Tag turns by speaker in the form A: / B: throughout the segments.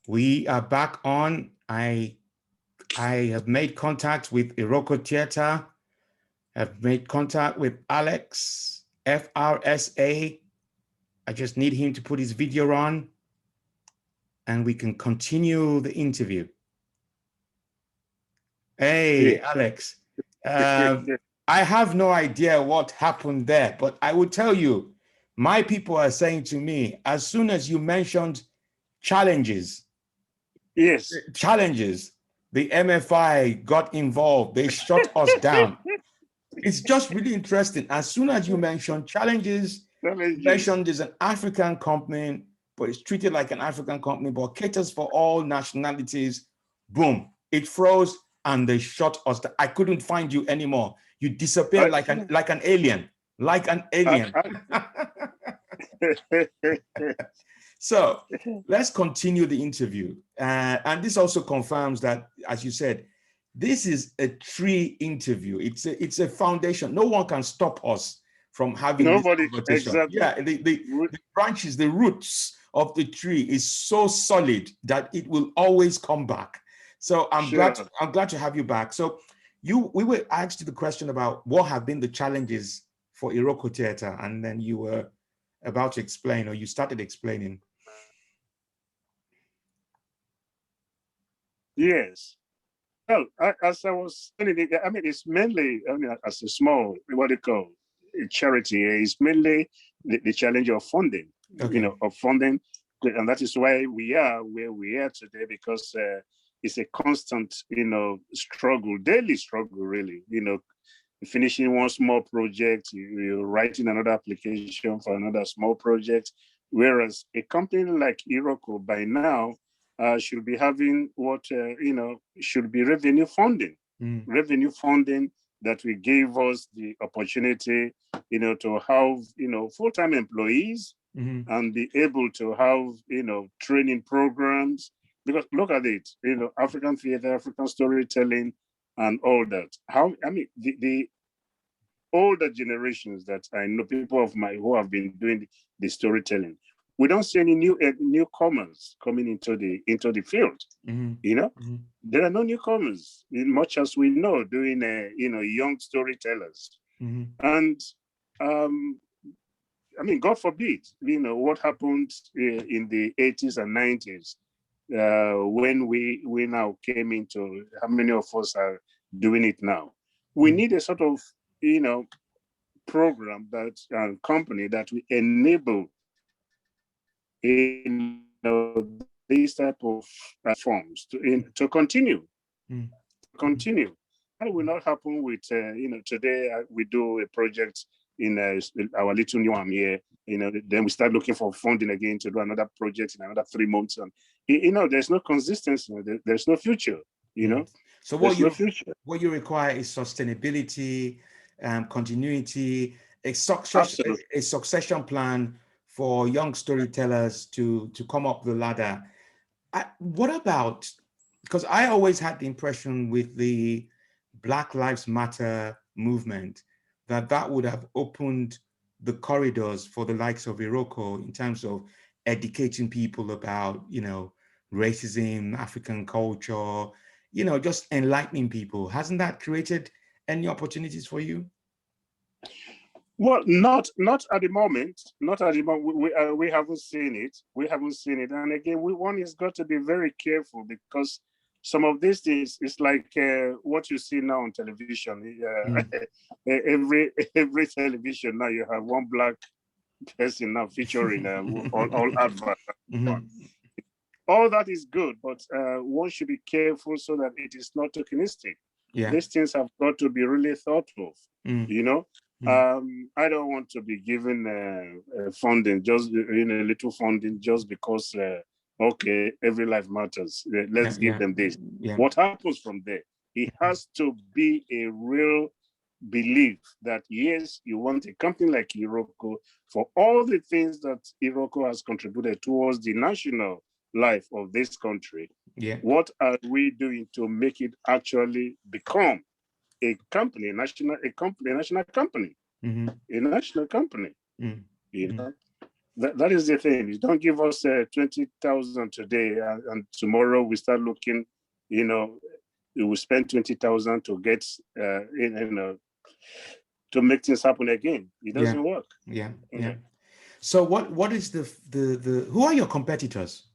A: We are back on. I have made contact with Iroko Theater. Have made contact with Alex FRSA. I just need him to put his video on, and we can continue the interview. Hey,
B: Yeah.
A: Alex. I have no idea what happened there, but I will tell you, my people are saying to me, as soon as you mentioned challenges,
B: Yes.
A: challenges, the MFI got involved. They shut us down. It's just really interesting. As soon as you mention challenges, you
B: Challenges.
A: mentioned there's an African company, but it's treated like an African company, but caters for all nationalities. Boom, it froze and they shut us down. I couldn't find you anymore. You disappeared
B: I,
A: like an alien, like an
B: I,
A: alien. So let's continue the interview. And this also confirms that, as you said, this is a tree interview. It's a foundation. No one can stop us from having this
B: Nobody,
A: conversation.
B: exactly.
A: Yeah, the branches, the roots of the tree is so solid that it will always come back. So
B: Sure.
A: I'm glad to have you back. So we were asked the question about what have been the challenges for Iroko Theater, and then you were about to explain, or you started explaining.
B: Yes. Well, as I was telling you, I mean, it's mainly, I mean, as a small, what do you call a charity, it's mainly the challenge of funding,
A: Okay.
B: of funding. And that is why we are where we are today, because it's a constant, struggle, daily struggle, really, finishing one small project, you're writing another application for another small project. Whereas a company like Iroko by now should be having what, should be revenue funding that will give us the opportunity, to have, full-time employees and be able to have, training programs. Because look at it, African theater, African storytelling, and all that. How, I mean, the older generations that I know, people of my who have been doing the storytelling, we don't see any newcomers coming into the field. There are no newcomers, much as we know, doing young storytellers. And um, I mean, God forbid, what happened in the 80s and 90s, when we now came into, how many of us are doing it now? We need a sort of, program that company that will enable, these type of forms to continue. That will not happen with, today we do a project in our little new one here, then we start looking for funding again to do another project in another 3 months. And, there's no consistency, there's no future,
A: So
B: there's no future.
A: what you require is sustainability, continuity,
B: Absolutely.
A: a succession plan for young storytellers to come up the ladder. What about, because I always had the impression with the Black Lives Matter movement that would have opened the corridors for the likes of Iroko in terms of educating people about, racism, African culture, just enlightening people. Hasn't that created any opportunities for you?
B: Well, not at the moment. Not at the moment. We haven't seen it. We haven't seen it. And again, one has got to be very careful, because some of these things is like what you see now on television.
A: Mm.
B: Every television now, you have one black person now featuring all adverts.
A: Mm-hmm.
B: All that is good, but one should be careful so that it is not tokenistic.
A: Yeah.
B: These things have got to be really thought of.
A: Mm.
B: You know,
A: Mm.
B: I don't want to be given funding, just a little funding, just because okay, every life matters.
A: Yeah.
B: Let's give
A: Yeah.
B: them this.
A: Yeah.
B: What happens from there? It has to be a real belief that yes, you want a company like Iroko for all the things that Iroko has contributed towards the national life of this country.
A: Yeah.
B: What are we doing to make it actually become a company, a national company,
A: Mm-hmm.
B: a national company?
A: Mm.
B: You
A: Mm.
B: know. that is the thing. You don't give us 20,000 today, and tomorrow we start looking, you know, we will spend 20,000 to get, to make things happen again. It doesn't work.
A: Yeah. So what is the who are your competitors?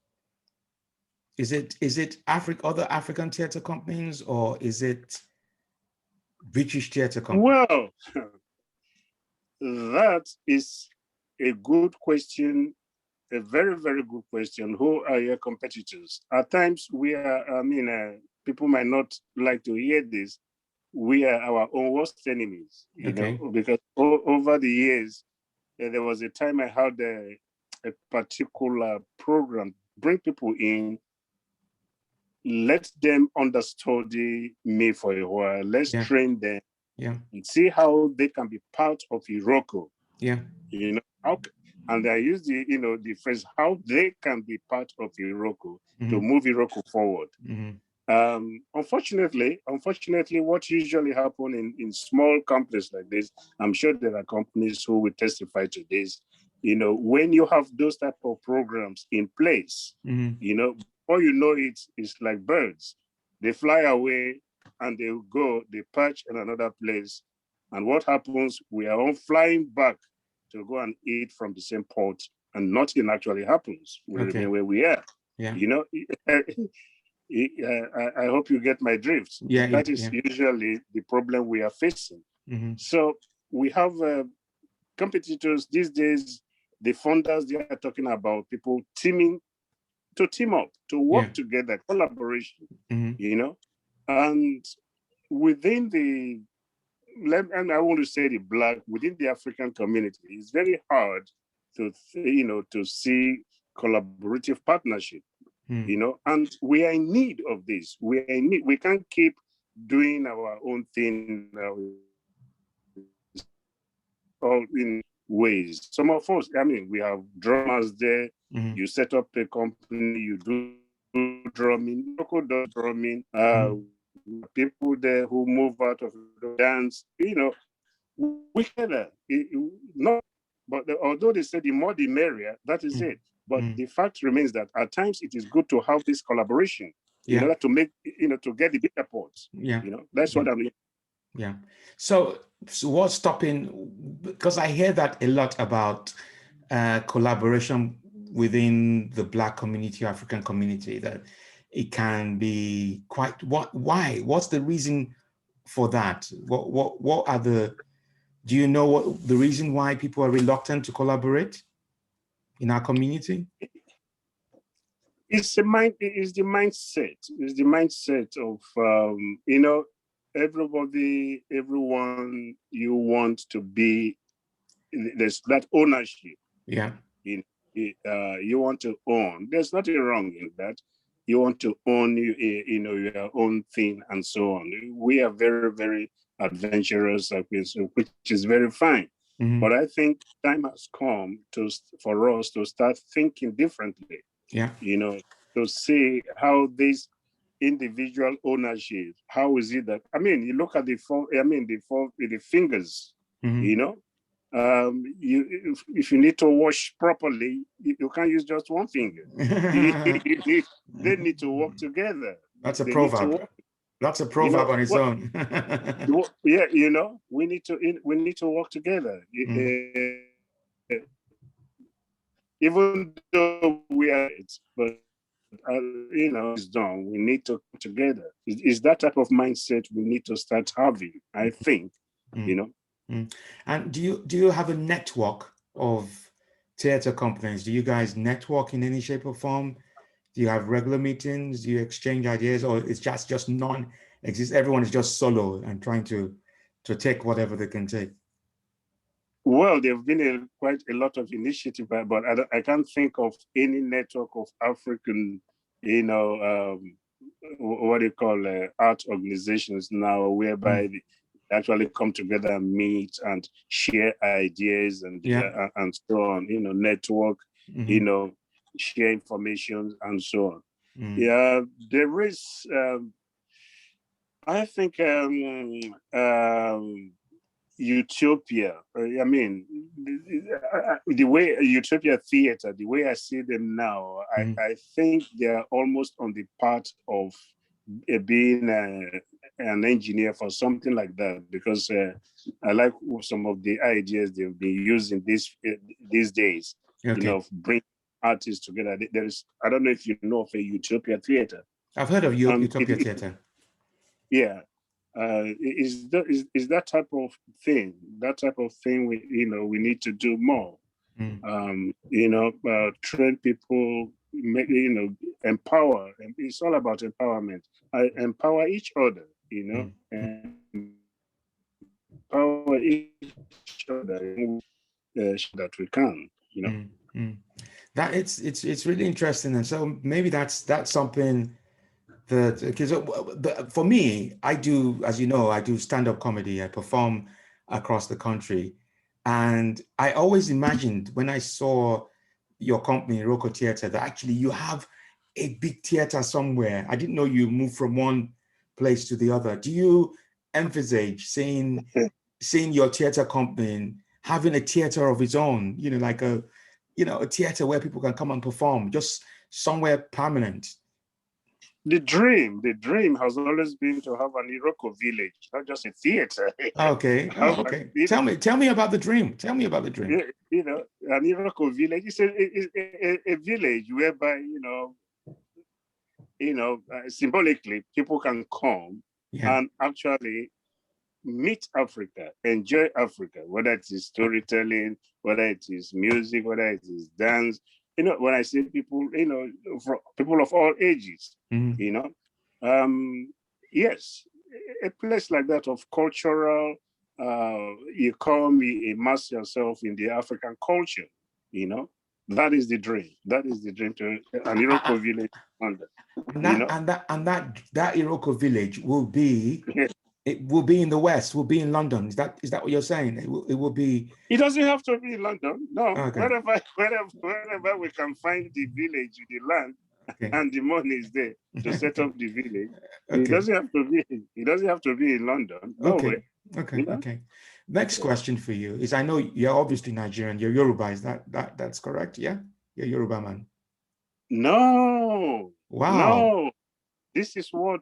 A: Is it other African theater companies, or is it British theater companies?
B: Well, that is a good question, a very, very good question. Who are your competitors? At times people might not like to hear this. We are our own worst enemies, because over the years, there was a time I had a particular program, bring people in, let them understudy me for a while, let's train them, and see how they can be part of Iroko. And I use the phrase, how they can be part of Iroko to move Iroko forward. Unfortunately, what usually happens in small companies like this, I'm sure there are companies who will testify to this, when you have those type of programs in place, before you know it's like birds. They fly away and they go, they perch in another place. And what happens? We are all flying back to go and eat from the same pot, and nothing actually happens. We remain where we are. I hope you get my drift. That is usually the problem we are facing. So we have competitors these days. The funders, they are talking about people team up, to work together, collaboration, and within and I want to say within the African community, it's very hard to see collaborative partnership, and we are in need of this. We can't keep doing our own thing all in ways. Some of us, we have drummers there. You set up a company, you do drumming, local drumming, people there who move out of the dance, we together. But although they say the more the merrier, that is it. But the fact remains that at times it is good to have this collaboration in order to make, to get the bigger points. That's what I mean.
A: Yeah. So what's stopping? Because I hear that a lot about collaboration within the Black community, African community, that it can be quite. Why? What's the reason for that? What are the? Do you know what the reason why people are reluctant to collaborate in our community?
B: It's the mindset. It's the mindset of everyone you want to be. There's that ownership. You want to own. There's nothing wrong in that. You want to own your own thing and so on. We are very, very adventurous, which is very fine. But I think time has come for us to start thinking differently. To see how this individual ownership, how is it that, you look at the fingers, if you need to wash properly, you can't use just one finger. They need to work together.
A: That's a proverb. That's a proverb on its own.
B: We need to work together. Even though we are, but it's done. We need to come together. It's that type of mindset we need to start having, I think.
A: And do you have a network of theater companies? Do you guys network in any shape or form? Do you have regular meetings? Do you exchange ideas, or it's just non-exist? Everyone is just solo and trying to take whatever they can take.
B: Well, there have been quite a lot of initiative, but I can't think of any network of African, what do you call art organizations now, whereby they actually come together and meet and share ideas and so on. Network, share information and so on. There is. I think Utopia. I mean, the way Utopia Theater, the way I see them now, I think they are almost on the path of being an engineer for something like that, because I like some of the ideas they've been using these days.
A: Okay.
B: You know, bring artists together. There is, I don't know if you know of a Utopia Theater.
A: I've heard of Utopia Theater.
B: Yeah. Is that type of thing? That type of thing we need to do more. Train people, empower. It's all about empowerment. Empower each other. Empower each other that we can.
A: That it's really interesting, and so maybe that's something. Because for me, I do, as you know, I do stand-up comedy. I perform across the country. And I always imagined when I saw your company, Iroko Theater, that actually you have a big theater somewhere. I didn't know you moved from one place to the other. Do you envisage seeing your theater company having a theater of its own, like a theater where people can come and perform, just somewhere permanent?
B: The dream has always been to have an Iroko village, not just a theater.
A: Okay. Oh, okay. Tell me about the dream. Tell me about the dream.
B: An Iroko village is a village whereby, symbolically people can come and actually meet Africa, enjoy Africa, whether it is storytelling, whether it is music, whether it is dance. When I say people, people of all ages, yes, a place like that of cultural, you come, you immerse yourself in the African culture, that is the dream. That is the dream to an Iroko village.
A: And that Iroko village will be, it will be in the West, will be in London. Is that what you're saying? It will be.
B: It doesn't have to be in London. No, okay. Wherever we can find the village, the land, and the money is there to set up the village. Okay. It doesn't have to be in London. No way.
A: Okay. Next question for you is: I know you're obviously Nigerian. You're Yoruba. Is that's correct? Yeah, you're Yoruba man.
B: No.
A: Wow.
B: No. This is what,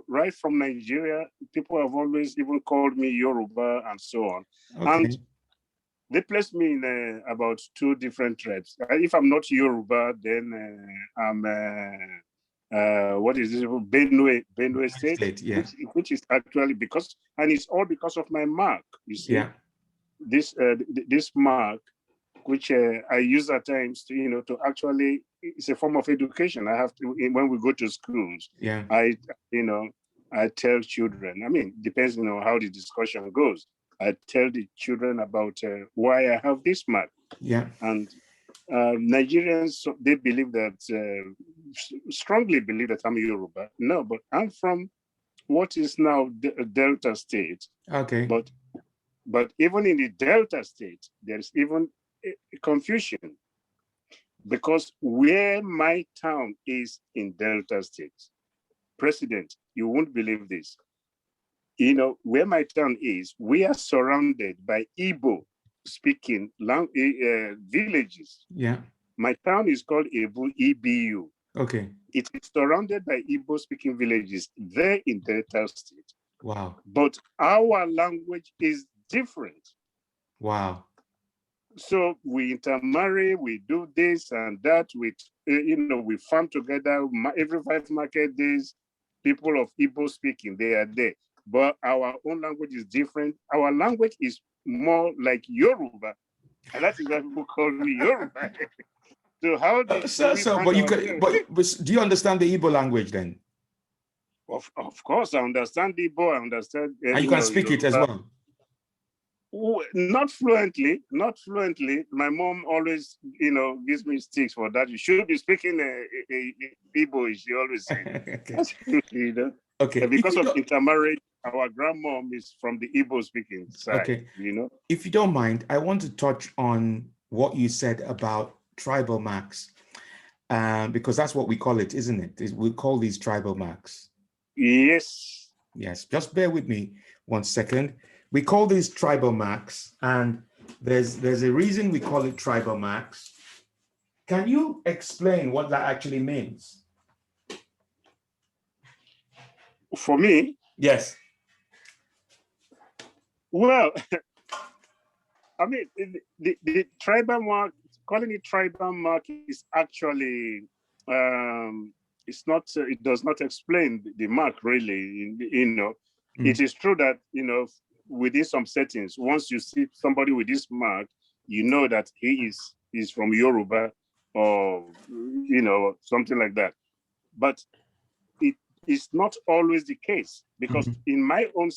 B: right from Nigeria, people have always even called me Yoruba and so on. Okay. And they placed me in about 2 different tribes. If I'm not Yoruba, then I'm, what is this? Benue State,
A: yeah.
B: which is actually and it's all because of my mark, you see.
A: Yeah.
B: This mark, which I use at times to actually, it's a form of education. I have to, when we go to schools, I tell children, depends on how the discussion goes. I tell the children about why I have this mark.
A: Yeah.
B: And Nigerians, they believe that, strongly believe that I'm Yoruba. No, but I'm from what is now Delta State.
A: Okay.
B: But even in the Delta State, there's even a confusion, because where my town is in Delta State, President, you won't believe this. Where my town is, we are surrounded by Igbo-speaking villages.
A: Yeah.
B: My town is called EBU.
A: Okay.
B: It is surrounded by Igbo-speaking villages there in Delta State.
A: Wow.
B: But our language is different.
A: Wow.
B: So we intermarry, we do this and that, we farm together. Every 5 market days, people of Igbo speaking, they are there. But our own language is different. Our language is more like Yoruba. And that is why people call me Yoruba. So how do
A: but do you understand the Igbo language then?
B: Of course, I understand Igbo, I understand.
A: And you can speak Yoruba. It as well?
B: Not fluently. My mom always, gives me sticks for that. You should be speaking Igbo, she always says.
A: Okay. Okay.
B: Because of intermarriage, our grandmom is from the Igbo speaking side.
A: Okay. If you don't mind, I want to touch on what you said about tribal marks, because that's what we call it, isn't it? We call these tribal marks.
B: Yes.
A: Yes. Just bear with me 1 second. we call these tribal marks, and there's a reason we call it tribal marks. Can you explain what that actually means?
B: For me,
A: Yes.
B: well, I mean, the tribal mark, calling it tribal mark is actually, it's not, it does not explain the mark really, you know. It is true that, you know, within some settings, once you see somebody with this mark, you know that he is from Yoruba or, you know, something like that. But it is not always the case, because in my own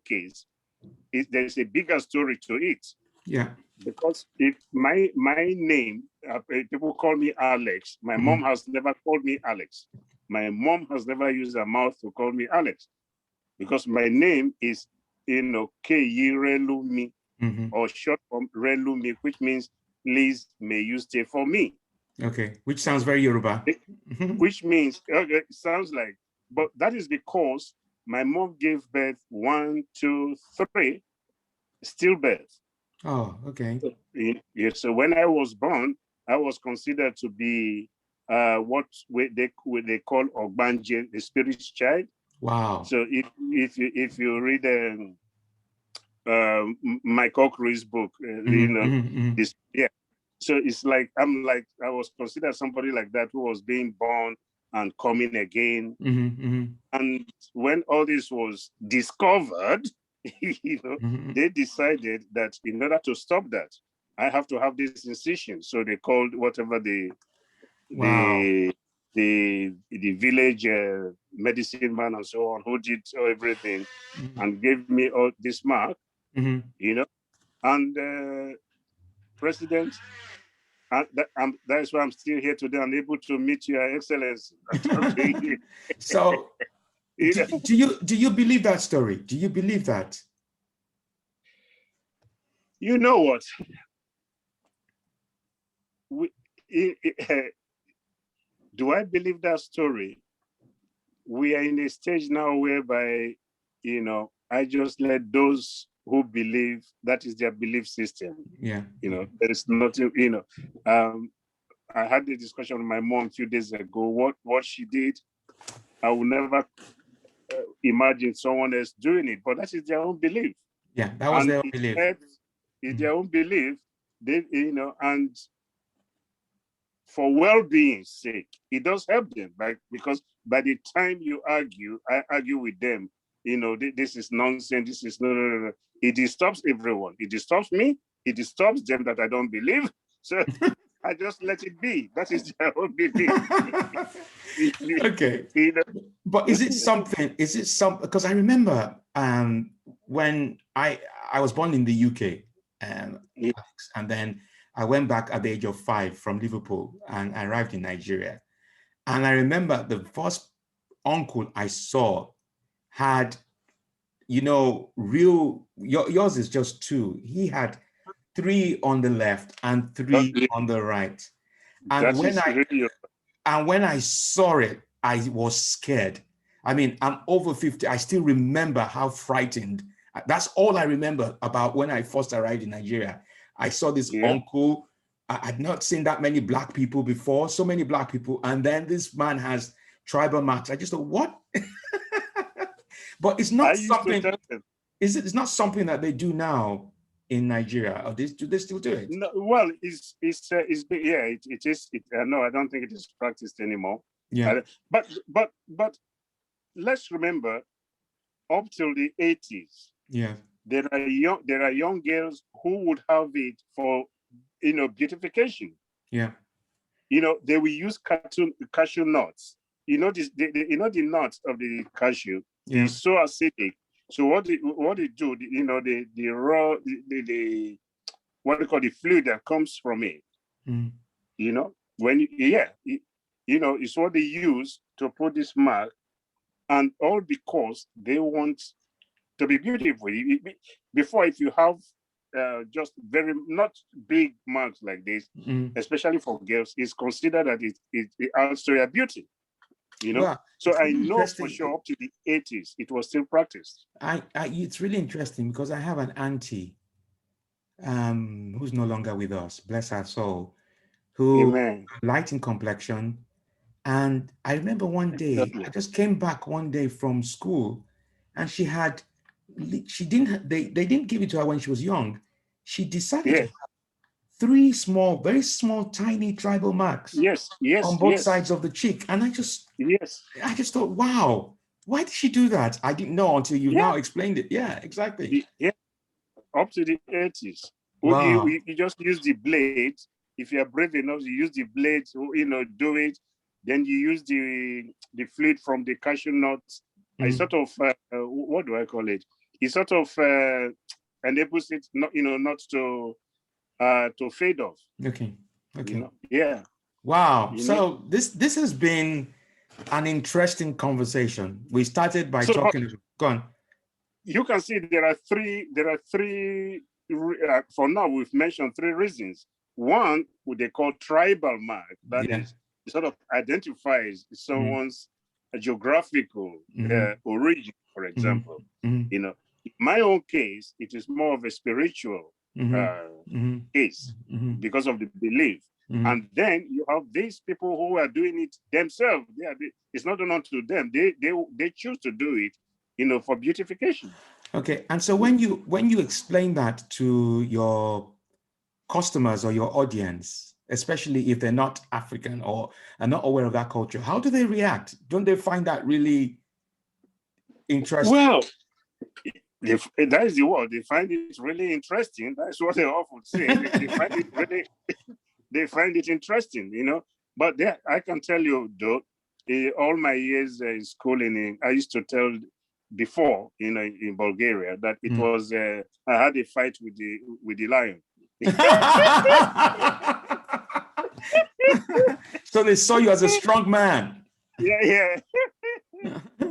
B: case, there's a bigger story to it.
A: Yeah.
B: Because if my name, people call me Alex. My mom has never called me Alex. My mom has never used her mouth to call me Alex, because my name is, you know, Keyi Relumi, or short form Relumi, which means please may you stay for me.
A: Okay, which sounds very Yoruba.
B: Which means, okay, it sounds like, but that is because my mom gave birth 1, 2, 3, stillbirth.
A: Oh, okay.
B: Yeah, so when I was born, I was considered to be what they call Obonjo, the spirit's child.
A: Wow.
B: So if you read Mike Ockery's book, you know, this, yeah. So it's like I was considered somebody like that who was being born and coming again. And when all this was discovered, you know, they decided that in order to stop that, I have to have this incision. So they called whatever the village medicine man and so on, who did everything and gave me all this mark, you know, and president. And that is why I'm still here today, unable to meet Your Excellency.
A: So, do you believe that story? Do you believe that?
B: You know what? Do I believe that story? We are in a stage now whereby, you know, I just let those who believe, that is their belief system.
A: Yeah.
B: You know, there is nothing, you know. I had a discussion with my mom a few days ago. What she did, I will never imagine someone else doing it, but that is their own belief.
A: Yeah, that was their own belief.
B: It's their own belief. They, you know, and for well-being's sake, it does help them, because by the time I argue with them, you know, this is nonsense, this is no. It disturbs everyone. It disturbs me. It disturbs them that I don't believe. So I just let it be. That is their own belief.
A: Okay.
B: You know?
A: But is it something, because I remember when I was born in the UK, and then I went back at the age of 5 from Liverpool and I arrived in Nigeria. And I remember the first uncle I saw had, you know, yours is just 2. He had 3 on the left and 3 on the right. And when I saw it, I was scared. I mean, I'm over 50. I still remember how frightened. That's all I remember about when I first arrived in Nigeria. I saw this uncle. I had not seen that many Black people before, so many Black people. And then this man has tribal marks. I just thought, what? But it's not something, it's not something that they do now in Nigeria. Or do they still do it?
B: No, well, it is. No, I don't think it is practiced anymore.
A: Yeah.
B: But let's remember, up till the 80s,
A: yeah,
B: there are young girls who would have it for, you know, beautification.
A: Yeah.
B: You know, they will use cashew nuts. You know, you know, the nuts of the cashew is so acidic. So what they do, you know, the raw, the what they call the fluid that comes from it. You know, you know, it's what they use to put this mark, and all because they want to be beautiful. Before, if you have just very not big marks like this, especially for girls, it's considered that it adds to your beauty. you know.
A: Well,
B: So
A: it's
B: I
A: really
B: know for
A: interesting.
B: sure up to the 80s, it was still practiced.
A: It's really interesting because I have an auntie who's no longer with us, bless her soul, who
B: Amen.
A: light in complexion. And I remember one day,
B: Exactly.
A: I just came back one day from school, and she didn't, they didn't give it to her when she was young. She decided to
B: Yes,
A: have three small, very small, tiny tribal marks
B: yes,
A: on
B: yes,
A: both
B: yes,
A: sides of the cheek. And
B: yes.
A: I just thought, wow, why did she do that? I didn't know until you've
B: Yeah,
A: now explained it. Yeah, exactly.
B: yeah, up to the 80s.
A: Wow.
B: You just use the blade. If you're brave enough, you use the blade to, do it. Then you use the fluid from the cashew nuts. I
A: Mm,
B: sort of, what do I call it? It sort of enables it not to fade off.
A: okay. Okay.
B: Yeah.
A: Wow.
B: You need
A: So this has been an interesting conversation. We started by
B: so, but
A: talking. Go on.
B: you can see there are three. For now, we've mentioned three reasons. One, what they call tribal mark, that
A: Yeah.
B: is, it sort of identifies
A: Mm,
B: someone's geographical
A: mm,
B: origin, for
A: mm,
B: example.
A: mm,
B: In my own case, it is more of a spiritual
A: mm,
B: uh,
A: mm,
B: case
A: mm,
B: because of the belief.
A: mm.
B: And then you have these people who are doing it themselves. It's not done to them. They choose to do it, for beautification.
A: Okay. And so when you explain that to your customers or your audience, especially if they're not African or are not aware of that culture, how do they react? Don't they find that really interesting?
B: Well, that is the word. They find it really interesting. That's what they often say. They find it really, they find it interesting, But I can tell you though, all my years in schooling, I used to tell before, in Bulgaria, that it
A: Mm.
B: was I had a fight with the lion.
A: So they saw you as a strong man.
B: Yeah, yeah.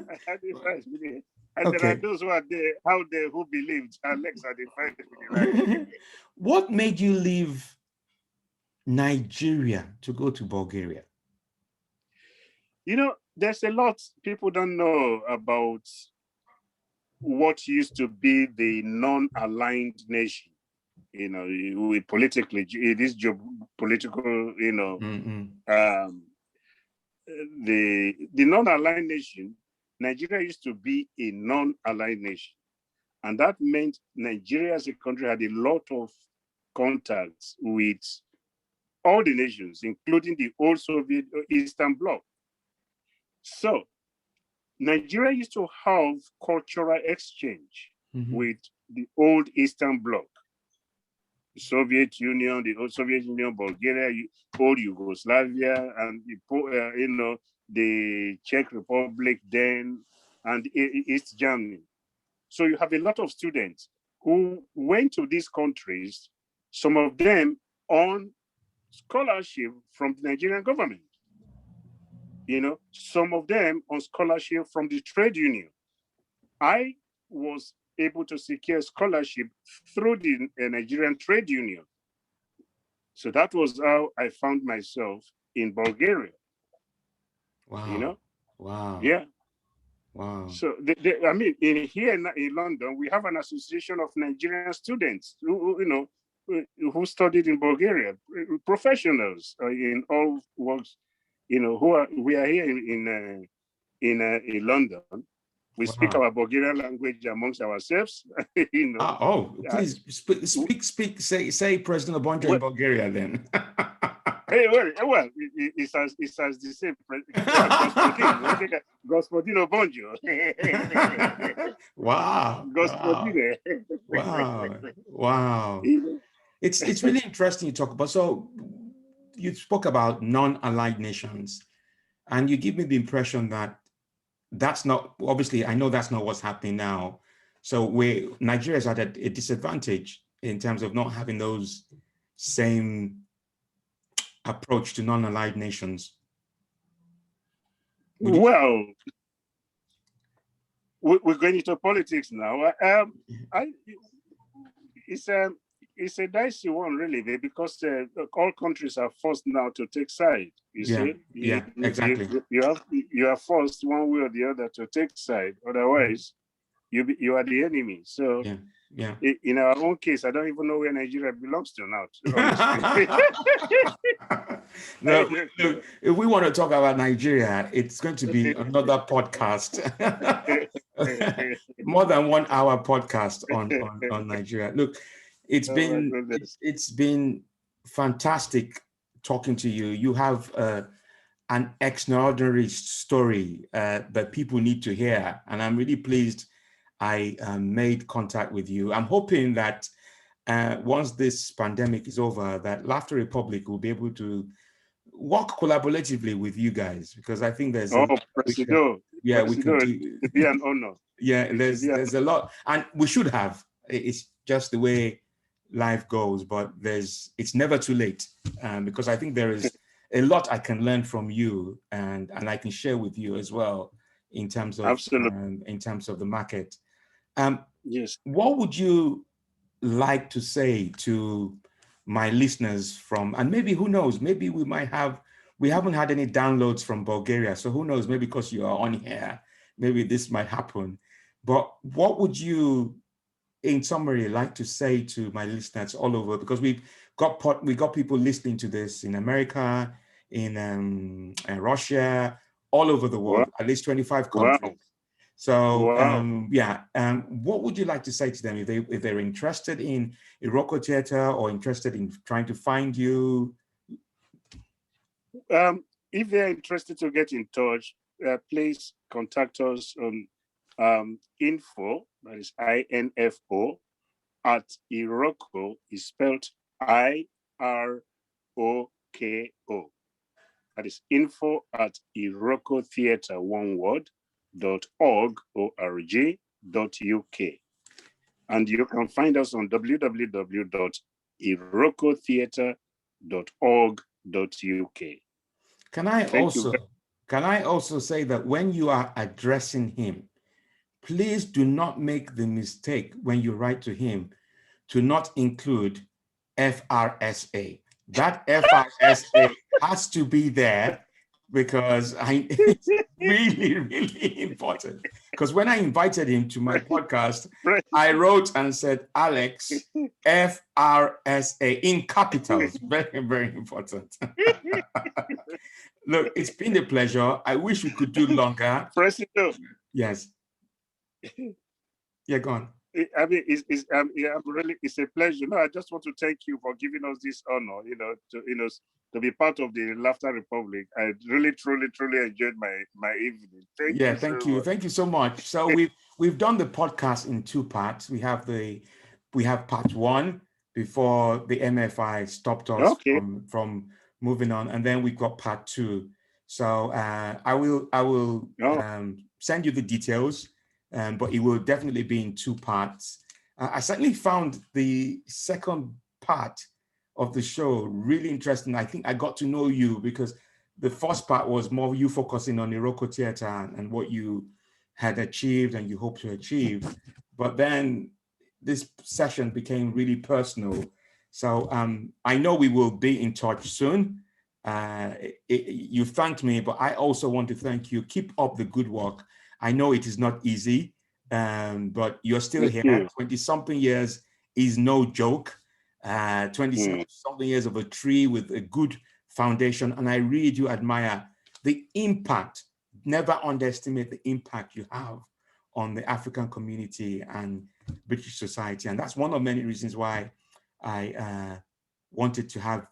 B: I had a fight with it. And there are
A: Okay.
B: those who are there, out there who believed Alex had a fight with the lion.
A: What made you leave Nigeria to go to Bulgaria?
B: There's a lot people don't know about what used to be the non-aligned nation. We politically, it is geopolitical.
A: Mm-mm.
B: Um, the non-aligned nation, Nigeria used to be a non-aligned nation, and that meant Nigeria as a country had a lot of contacts with all the nations, including the old Soviet Eastern Bloc. So Nigeria used to have cultural exchange
A: Mm-hmm.
B: with the old Eastern Bloc, the Soviet Union, the old Soviet Union, Bulgaria, old Yugoslavia, and the Czech Republic then, and East Germany. So you have a lot of students who went to these countries, some of them on scholarship from the Nigerian government. Some of them on scholarship from the trade union. I was able to secure scholarship through the Nigerian trade union. So that was how I found myself in Bulgaria, you
A: Wow.
B: know?
A: Wow.
B: Yeah.
A: Wow.
B: So, I mean, here in London, we have an association of Nigerian students who studied in Bulgaria, professionals in all works, we are here in London. We speak
A: Wow.
B: our Bulgarian language amongst ourselves.
A: Oh,
B: Uh,
A: please speak, say President Obonjo in
B: well,
A: Bulgaria then.
B: it's as the same. Господин, господин Obonjo.
A: Wow. Wow.
B: Господин.
A: Wow. Wow. It's really interesting you talk about. So you spoke about non-aligned nations, and you give me the impression that that's not, obviously, I know that's not what's happening now. So Nigeria is at a disadvantage in terms of not having those same approach to non-aligned nations. Would you?
B: Well, we're going into politics now. I it's it's a dicey one, really, because all countries are forced now to take side. You
A: Yeah,
B: see,
A: yeah, exactly.
B: you are forced one way or the other to take side. Otherwise, you are the enemy. So,
A: Yeah, yeah.
B: in our own case, I don't even know where Nigeria belongs to now. Honestly.
A: No, look, if we want to talk about Nigeria, it's going to be another podcast. More than 1 hour podcast on Nigeria. Look, it's
B: Oh my
A: been
B: goodness.
A: it's been fantastic talking to you. You have an extraordinary story that people need to hear, and I'm really pleased I made contact with you. I'm hoping that once this pandemic is over, that Laughter Republic will be able to work collaboratively with you guys, because I think there's a lot we can,
B: Presido,
A: yeah, we can do.
B: to be an honor.
A: Yeah, there's a lot, and we should have. It's just the way life goes, but it's never too late, because I think there is a lot I can learn from you, and I can share with you as well in terms of
B: Absolutely.
A: the market.
B: Yes.
A: What would you like to say to my listeners from, and maybe who knows, maybe we haven't had any downloads from Bulgaria, so who knows, maybe because you are on here, maybe this might happen. But what would you, in summary, like to say to my listeners all over? Because we got people listening to this in America, in Russia, all over the
B: Wow.
A: world, at least 25
B: Wow.
A: countries. So
B: Wow.
A: what would you like to say to them if they're interested in Iroko theater or interested in trying to find you?
B: If they're interested to get in touch, please contact us on info, that is INFO, at Iroko, is spelled IROKO. That is info at Iroko Theater, one word, .org.uk. And you can find us on www.irokotheater.org.uk.
A: Can I also say that when you are addressing him, please do not make the mistake when you write to him to not include FRSA. That FRSA has to be there, because it's really, really important. Because when I invited him to my podcast, I wrote and said, Alex, FRSA in capitals. Very, very important. Look, it's been a pleasure. I wish we could do longer.
B: President.
A: Yes. Yeah, go on.
B: I mean, it's a pleasure. No, I just want to thank you for giving us this honor, to be part of the Laughter Republic. I really, truly, truly enjoyed my evening. Thank you so much.
A: Thank you so much. So we've done the podcast in 2 parts. We have part 1 before the MFI stopped us from moving on, and then we got part 2. So I will send you the details, but it will definitely be in 2 parts. I certainly found the second part of the show really interesting. I think I got to know you, because the first part was more you focusing on Iroko theater and what you had achieved and you hope to achieve. But then this session became really personal. So I know we will be in touch soon. You thanked me, but I also want to thank you. Keep up the good work. I know it is not easy, but you're still here. 20-something years is no joke. 20-something years of a tree with a good foundation. And I really do admire the impact. Never underestimate the impact you have on the African community and British society. And that's one of many reasons why I wanted to have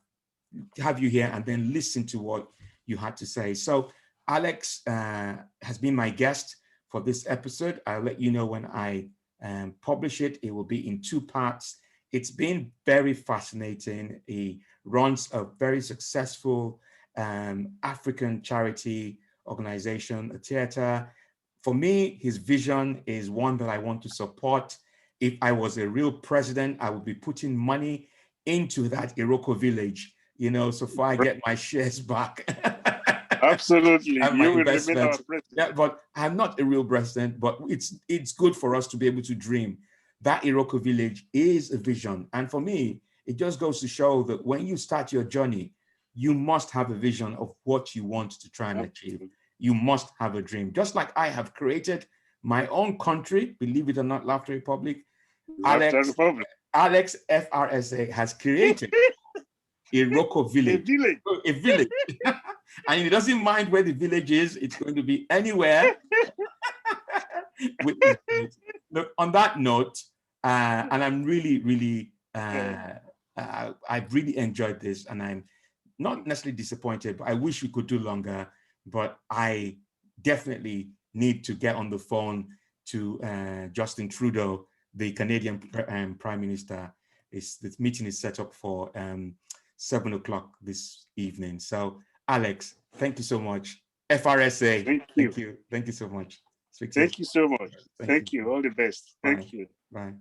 A: you here and then listen to what you had to say. So Alex has been my guest for this episode. I'll let you know when I publish it. It will be in 2 parts. It's been very fascinating. He runs a very successful African charity organization, a theater. For me, his vision is one that I want to support. If I was a real president, I would be putting money into that Iroko village, so far I get my shares back.
B: Absolutely.
A: And my
B: You will
A: investment.
B: remain our president.
A: Yeah, but I'm not a real president, but it's good for us to be able to dream. that Iroko village is a vision. And for me, it just goes to show that when you start your journey, you must have a vision of what you want to try and achieve. You must have a dream. Just like I have created my own country, believe it or not, Laughter Republic. Alex FRSA has created Iroko village. A village. And he doesn't mind where the village is. It's going to be anywhere. Look, on that note, and I'm really, I've really enjoyed this, and I'm not necessarily disappointed, but I wish we could do longer. But I definitely need to get on the phone to Justin Trudeau, the Canadian Prime Minister. This meeting is set up for 7 o'clock this evening. So, Alex, thank you so much. FRSA, thank you so much.
B: Thank you so much. Thank you. All the best. Thank you.
A: Bye.